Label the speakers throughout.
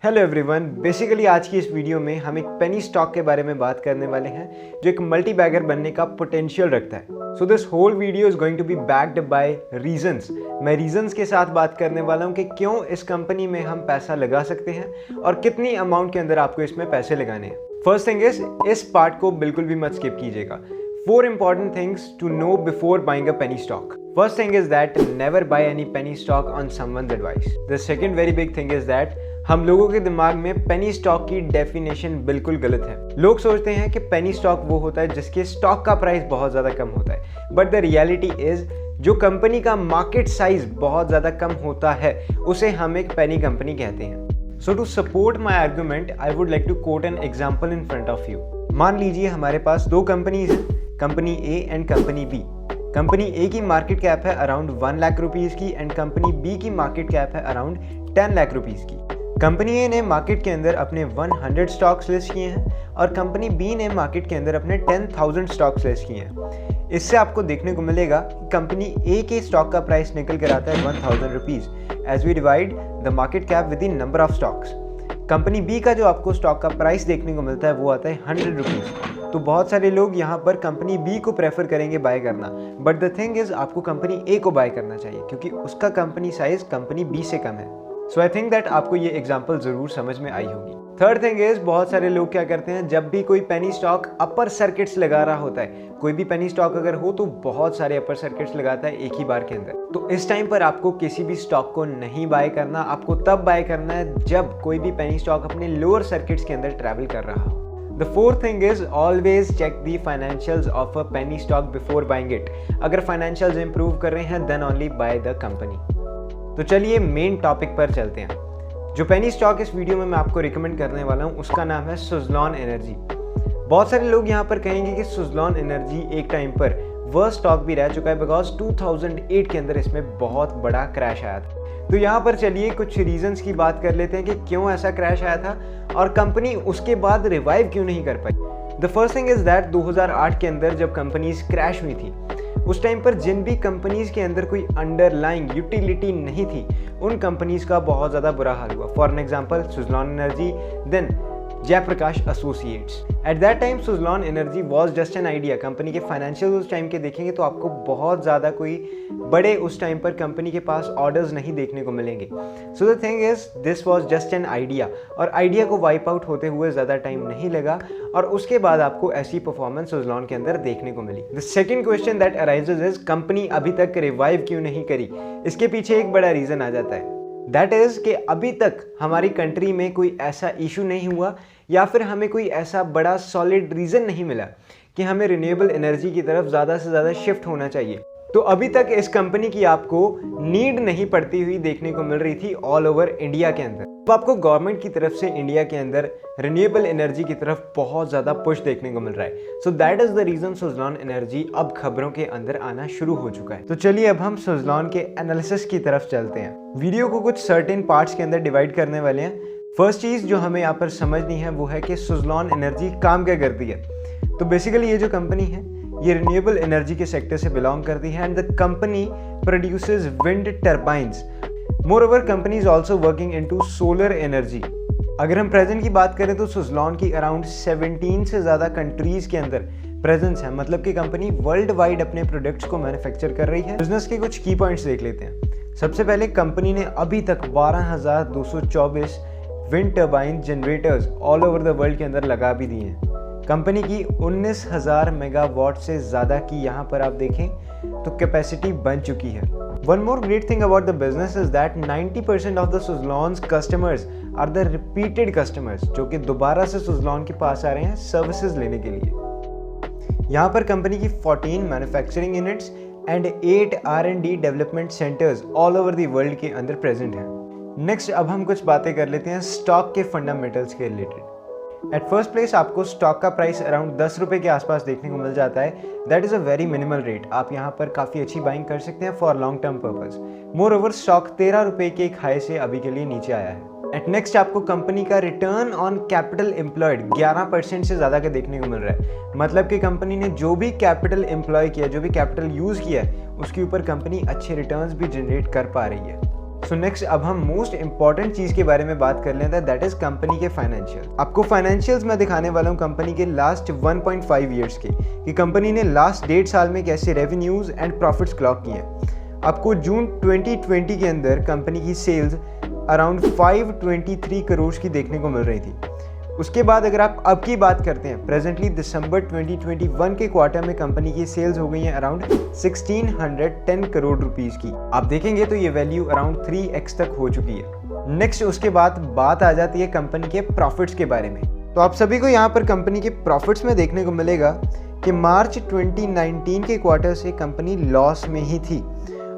Speaker 1: Hello everyone, basically आज की इस वीडियो में हम एक पेनी स्टॉक के बारे में बात करने वाले हैं जो एक मल्टी बैगर बनने का पोटेंशियल रखता है। So this whole video is going to be backed by reasons. मैं रीजंस के साथ बात करने वाला हूं कि क्यों इस कंपनी में हम पैसा लगा सकते हैं और कितनी अमाउंट के अंदर आपको इसमें पैसे लगाने हैं। फर्स्ट थिंग इज, इस पार्ट को बिल्कुल भी मत स्किप कीजिएगा। 4 important things to know before buying a penny stock. First thing is that never buy any penny stock on someone's advice. The second very big thing is that हम लोगों के दिमाग में पेनी स्टॉक की definition बिल्कुल गलत है। लोग सोचते हैं कि पेनी स्टॉक वो होता है जिसके स्टॉक का प्राइस बहुत ज़्यादा कम होता है, बट द रियलिटी इज जो कंपनी का मार्केट साइज बहुत ज़्यादा कम होता है उसे हम एक पेनी कंपनी कहते हैं। So to support my argument, I would like to quote an example in front of you. मान लीजिए हमारे पास दो कंपनीज हैं, company A and company B। Company A की मार्केट कैप है अराउंड 1 लाख रुपीज़ की एंड कंपनी B की market cap है अराउंड 10 लाख रुपीज़ की। कंपनी A ने मार्केट के अंदर अपने 100 स्टॉक्स लिस्ट किए हैं और कंपनी B ने मार्केट के अंदर अपने 10,000 स्टॉक्स लिस्ट किए हैं। इससे आपको देखने को मिलेगा कि कंपनी A के स्टॉक का प्राइस निकल कर आता है 1000 rupees as we divide the market cap with the number of stocks. Company B का जो आपको स्टॉक का प्राइस देखने को मिलता है वो आता है 100 रुपीज़। तो बहुत सारे लोग यहाँ पर कंपनी B को प्रेफर करेंगे बाय करना, बट द थिंग इज आपको कंपनी A को बाय करना चाहिए क्योंकि उसका कंपनी साइज कंपनी B से कम है। सो आई थिंक दैट आपको ये एग्जाम्पल जरूर समझ में आई होगी। थर्ड थिंग इज, बहुत सारे लोग क्या करते हैं, जब भी कोई पेनी स्टॉक अपर सर्किट्स लगा रहा होता है, कोई भी पेनी स्टॉक अगर हो तो बहुत सारे अपर सर्किट्स लगाता है एक ही बार के अंदर। तो इस टाइम पर आपको किसी भी स्टॉक को नहीं बाय करना, आपको तब बाय करना है जब कोई भी पेनी स्टॉक अपने लोअर सर्किट्स के अंदर ट्रैवल कर रहा हो। The fourth thing is always check the financials of a penny stock before buying it. अगर financials improve कर रहे हैं then only buy the company. तो चलिए मेन टॉपिक पर चलते हैं। जो पेनी स्टॉक इस वीडियो में मैं आपको रिकमेंड करने वाला हूँ उसका नाम है सुज़लॉन एनर्जी। बहुत सारे लोग यहाँ पर कहेंगे कि सुज़लॉन एनर्जी एक टाइम पर वह स्टॉक भी रह चुका है बिकॉज 2008 के अंदर इसमें बहुत बड़ा क्रैश आया था। तो यहाँ पर चलिए कुछ रीजंस की बात कर लेते हैं कि क्यों ऐसा क्रैश आया था और कंपनी उसके बाद रिवाइव क्यों नहीं कर पाई। The first thing is that 2008 के अंदर जब कंपनीज क्रैश हुई थी उस टाइम पर जिन भी कंपनीज के अंदर कोई अंडरलाइंग यूटिलिटी नहीं थी उन कंपनीज का बहुत ज़्यादा बुरा हाल हुआ। For an example Suzlon Energy, then Jaiprakash Associates. At that time Suzlon Energy was just an idea. Company के फाइनेंशियल उस टाइम के देखेंगे तो आपको बहुत ज़्यादा कोई बड़े उस टाइम पर कंपनी के पास ऑर्डर्स नहीं देखने को मिलेंगे। So the thing is this was just an idea और आइडिया को वाइप आउट होते हुए ज़्यादा टाइम नहीं लगा और उसके बाद आपको ऐसी परफॉर्मेंस सुज़लॉन के अंदर देखने को मिली। The second question that arises is company अभी तक रिवाइव क्यों नहीं करी। इसके पीछे एक बड़ा रीज़न आ जाता है, दैट इज कि अभी तक हमारी कंट्री में कोई ऐसा इशू नहीं हुआ या फिर हमें कोई ऐसा बड़ा सॉलिड रीज़न नहीं मिला कि हमें रिन्यूएबल एनर्जी की तरफ ज़्यादा से ज़्यादा शिफ्ट होना चाहिए। तो अभी तक इस कंपनी की आपको नीड नहीं पड़ती हुई देखने को मिल रही थी ऑल ओवर इंडिया के अंदर। तो आपको गवर्नमेंट की तरफ से इंडिया के अंदर रिन्यूएबल एनर्जी की तरफ बहुत ज़्यादा पुश देखने को मिल रहा है। So that is the reason Suzlon energy अब खबरों के अंदर आना शुरू हो चुका है। तो चलिए अब हम सुज़लॉन के एनालिसिस की तरफ चलते हैं। वीडियो को कुछ सर्टेन पार्ट्स के अंदर डिवाइड करने वाले हैं। फर्स्ट चीज़ जो हमें यहाँ पर समझनी है वो है कि सुज़लॉन एनर्जी काम क्या करती है। तो बेसिकली ये जो कंपनी है ये रिन्यूएबल एनर्जी के सेक्टर से बिलोंग करती है and the company produces wind turbines. Moreover company is also working into solar energy. अगर हम प्रेजेंट की बात करें तो सुज़लॉन की अराउंड 17 से ज़्यादा कंट्रीज के अंदर प्रेजेंस है, मतलब कि कंपनी वर्ल्ड वाइड अपने प्रोडक्ट्स को मैन्युफैक्चर कर रही है। बिजनेस के कुछ की पॉइंट्स देख लेते हैं। सबसे पहले कंपनी ने अभी तक 12,224 wind turbine generators all over the world के अंदर लगा भी दिए हैं। कंपनी की 19,000 मेगावाट से ज़्यादा की यहाँ पर आप देखें तो कैपेसिटी बन चुकी है। One more great thing about the business is that 90% of the Suzlon's customers are the repeated customers, जो कि दोबारा से सुज़लॉन के पास आ रहे हैं सर्विसेज लेने के लिए। यहाँ पर कंपनी की 14 manufacturing units and 8 R&D development centres all over the world के अंदर प्रेजेंट हैं। नेक्स्ट अब हम कुछ बातें कर लेते हैं स्टॉक के फंडामेंटल्स के रिलेटेड। एट फर्स्ट प्लेस आपको स्टॉक का प्राइस अराउंड 10 रुपये के आसपास देखने को मिल जाता है। That is a very minimal rate. आप यहाँ पर काफ़ी अच्छी बाइंग कर सकते हैं for long term purpose. More over stock 13 रुपये के एक हाई से अभी के लिए नीचे आया है। एट नेक्स्ट आपको कंपनी का रिटर्न ऑन कैपिटल एम्प्लॉयड 11% से ज़्यादा का देखने को मिल रहा है। मतलब कि कंपनी ने जो भी कैपिटल एम्प्लॉय किया, जो भी कैपिटल यूज़ किया है उसके ऊपर कंपनी अच्छे रिटर्न्स भी जनरेट कर पा रही है। सो नेक्स्ट अब हम मोस्ट इंपॉर्टेंट चीज के बारे में बात कर लेते हैं, दैट इज कंपनी के फाइनेंशियल। आपको फाइनेंशियल्स मैं दिखाने वाला हूँ कंपनी के लास्ट 1.5 ईयर्स के, कि कंपनी ने लास्ट 1.5 साल में कैसे रेवेन्यूज एंड प्रॉफिट्स क्लॉक किए हैं। आपको जून 2020 के अंदर कंपनी की सेल्स अराउंड 523 करोड़ की देखने को मिल रही थी। उसके बाद अगर आप अब की बात करते हैं, प्रेजेंटली दिसंबर 2021 के क्वार्टर में कंपनी की सेल्स हो गई हैं अराउंड 1610 करोड़ रुपीस की। आप देखेंगे तो ये वैल्यू अराउंड 3x तक हो चुकी है। नेक्स्ट उसके बाद बात आ जाती है कंपनी के प्रॉफिट्स के बारे में। तो आप सभी को यहाँ पर कंपनी के प्रॉफिट्स में देखने को मिलेगा कि मार्च 2019 के क्वार्टर से कंपनी लॉस में ही थी,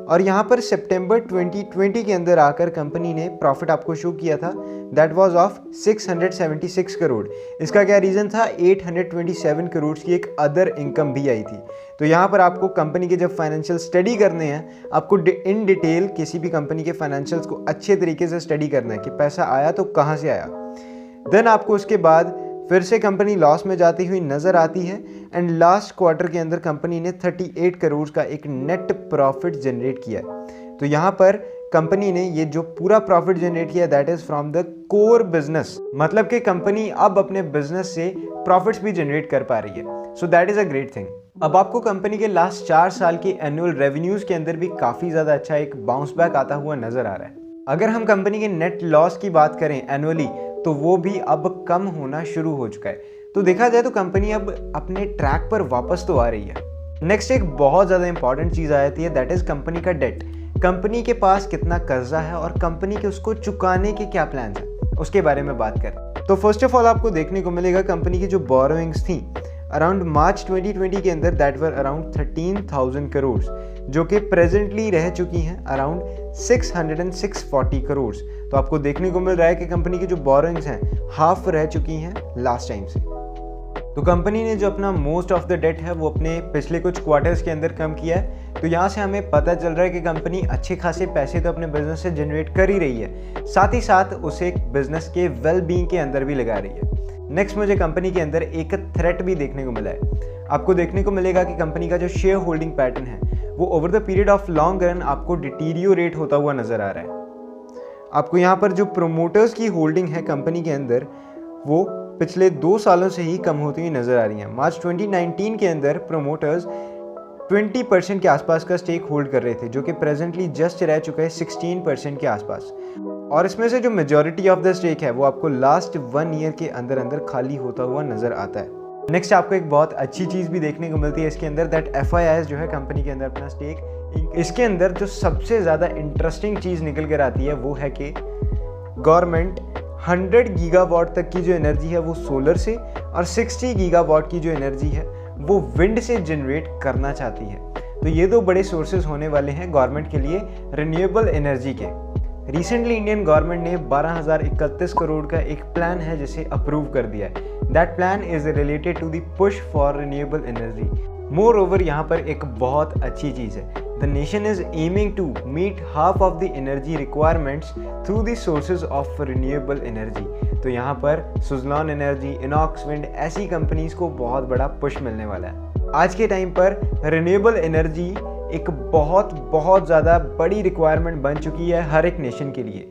Speaker 1: और यहाँ पर सितंबर 2020 के अंदर आकर कंपनी ने प्रॉफिट आपको शो किया था, दैट वाज ऑफ 676 करोड़। इसका क्या रीज़न था, 827 करोड़ की एक अदर इनकम भी आई थी। तो यहाँ पर आपको कंपनी के जब फाइनेंशियल स्टडी करने हैं, आपको इन डिटेल किसी भी कंपनी के फाइनेंशियल्स को अच्छे तरीके से स्टडी करना है कि पैसा आया तो कहाँ से आया। देन आपको उसके बाद फिर से कंपनी लॉस में जाती हुई नजर आती है, एंड लास्ट क्वार्टर के अंदर कंपनी ने 38 करोड़ का एक नेट प्रॉफिट जनरेट किया है। तो यहाँ पर कंपनी ने ये जो पूरा प्रॉफिट जनरेट किया that is from the core business, मतलब कि कंपनी अब अपने बिजनेस से प्रॉफिट्स भी जनरेट कर पा रही है। So that is a great thing. अब आपको कंपनी के लास्ट 4 साल के एनुअल रेवेन्यूज के अंदर भी काफी ज्यादा अच्छा एक बाउंस बैक आता हुआ नजर आ रहा है। अगर हम कंपनी के नेट लॉस की बात करें एनुअली, तो वो भी अब कम होना शुरू हो चुका है। तो देखा जाए तो कंपनी अब अपने ट्रैक पर वापस तो आ रही है। नेक्स्ट एक बहुत ज़्यादा इंपॉर्टेंट चीज़ आ जाती है, दैट इज़ कंपनी का डेट। कंपनी के पास कितना कर्जा है और कंपनी के उसको चुकाने के क्या प्लान्स हैं, उसके बारे में बात करें तो फर्स्ट ऑफ ऑल आपको देखने को मिलेगा कंपनी की जो बोरोइंग्स थी अराउंड मार्च 2020 के अंदर दैट वर अराउंड 13,000 करोड़, जो कि प्रेजेंटली रह चुकी हैं अराउंड 640 करोड़। तो आपको देखने को मिल रहा है कि कंपनी की जो बोरोइंग्स हैं हाफ रह चुकी हैं लास्ट टाइम से। तो कंपनी ने जो अपना मोस्ट ऑफ द डेट है वो अपने पिछले कुछ क्वार्टर्स के अंदर कम किया है। तो यहाँ से हमें पता चल रहा है कि कंपनी अच्छे खासे पैसे तो अपने बिजनेस से जनरेट कर ही रही है, साथ ही साथ उसे बिजनेस के वेल बीइंग के अंदर भी लगा रही है। नेक्स्ट मुझे कंपनी के अंदर एक थ्रेट भी देखने को मिला है। आपको देखने को मिलेगा कि कंपनी का जो शेयर होल्डिंग पैटर्न है वो over the period of long run आपको डिटीरियोरेट होता हुआ नजर आ रहा है। आपको यहाँ पर जो प्रोमोटर्स की होल्डिंग है कंपनी के अंदर वो पिछले 2 सालों से ही कम होती हुई नजर आ रही है। मार्च 2019 के अंदर प्रोमोटर्स 20% के आसपास का स्टेक होल्ड कर रहे थे, जो कि प्रेजेंटली जस्ट रह चुका है 16% के आसपास, और इसमें से जो मेजॉरिटी ऑफ द स्टेक है वो आपको लास्ट 1 ईयर के अंदर अंदर खाली होता हुआ नजर आता है। नेक्स्ट आपको एक बहुत अच्छी चीज़ भी देखने को मिलती है इसके अंदर, दैट FIIs जो है कंपनी के अंदर अपना स्टेक, इसके अंदर जो सबसे ज़्यादा इंटरेस्टिंग चीज़ निकल कर आती है वो है कि गवर्नमेंट 100 गीगावाट तक की जो एनर्जी है वो सोलर से और 60 गीगावाट की जो एनर्जी है वो विंड से जनरेट करना चाहती है। तो ये 2 बड़े सोर्सेज होने वाले हैं गवर्नमेंट के लिए रिन्यूएबल एनर्जी के। रिसेंटली इंडियन गवर्नमेंट ने 12,031 करोड़ का एक प्लान है जिसे अप्रूव कर दिया है। That plan is related to the push for renewable energy. Moreover यहाँ पर एक बहुत अच्छी चीज़ है, the nation is aiming to meet half of the energy requirements through the sources of renewable energy. तो यहाँ पर सुजलॉन एनर्जी, इनॉक्स विंड ऐसी कंपनीज को बहुत बड़ा पुश मिलने वाला है। आज के टाइम पर रिन्यूएबल एनर्जी एक बहुत ज़्यादा बड़ी रिक्वायरमेंट बन चुकी है हर एक नेशन के लिए।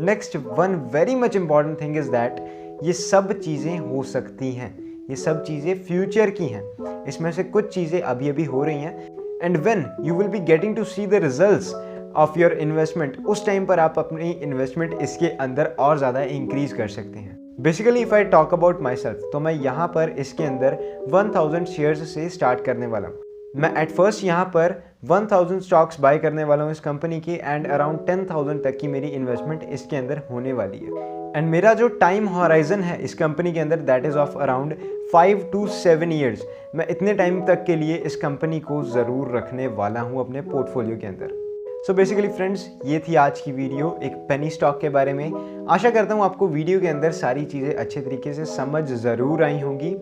Speaker 1: Next one very much important thing is that ये सब चीज़ें हो सकती हैं, ये सब चीज़ें फ्यूचर की हैं। इसमें से कुछ चीज़ें अभी अभी हो रही हैं, and when you will be getting to see the results of your investment, उस टाइम पर आप अपनी इन्वेस्टमेंट इसके अंदर और ज़्यादा इंक्रीज कर सकते हैं। Basically if I talk about my self, तो मैं यहाँ पर इसके अंदर 1000 शेयर्स से स्टार्ट करने वाला हूँ। मैं एट फर्स्ट यहाँ पर 1000 स्टॉक्स बाय करने वाला हूँ इस कंपनी की, एंड अराउंड 10,000 तक की मेरी इन्वेस्टमेंट इसके अंदर होने वाली है। एंड मेरा जो टाइम हॉराइजन है इस कंपनी के अंदर that is of around 5 to 7 years. मैं इतने टाइम तक के लिए इस कंपनी को ज़रूर रखने वाला हूँ अपने पोर्टफोलियो के अंदर। सो बेसिकली फ्रेंड्स, ये थी आज की वीडियो एक पेनी स्टॉक के बारे में। आशा करता हूँ आपको वीडियो के अंदर सारी चीज़ें अच्छे तरीके से समझ ज़रूर आई होंगी।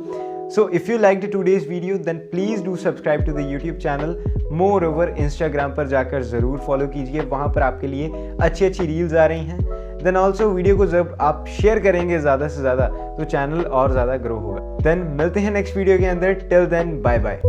Speaker 1: So if you liked today's video then please do subscribe to the YouTube channel. Moreover Instagram पर जाकर ज़रूर फॉलो कीजिए, वहाँ पर आपके लिए अच्छी अच्छी रील्स आ रही हैं। देन ऑल्सो वीडियो को जब आप शेयर करेंगे ज़्यादा से ज़्यादा तो चैनल और ज़्यादा ग्रो होगा। देन मिलते हैं नेक्स्ट वीडियो के अंदर। Till then bye bye.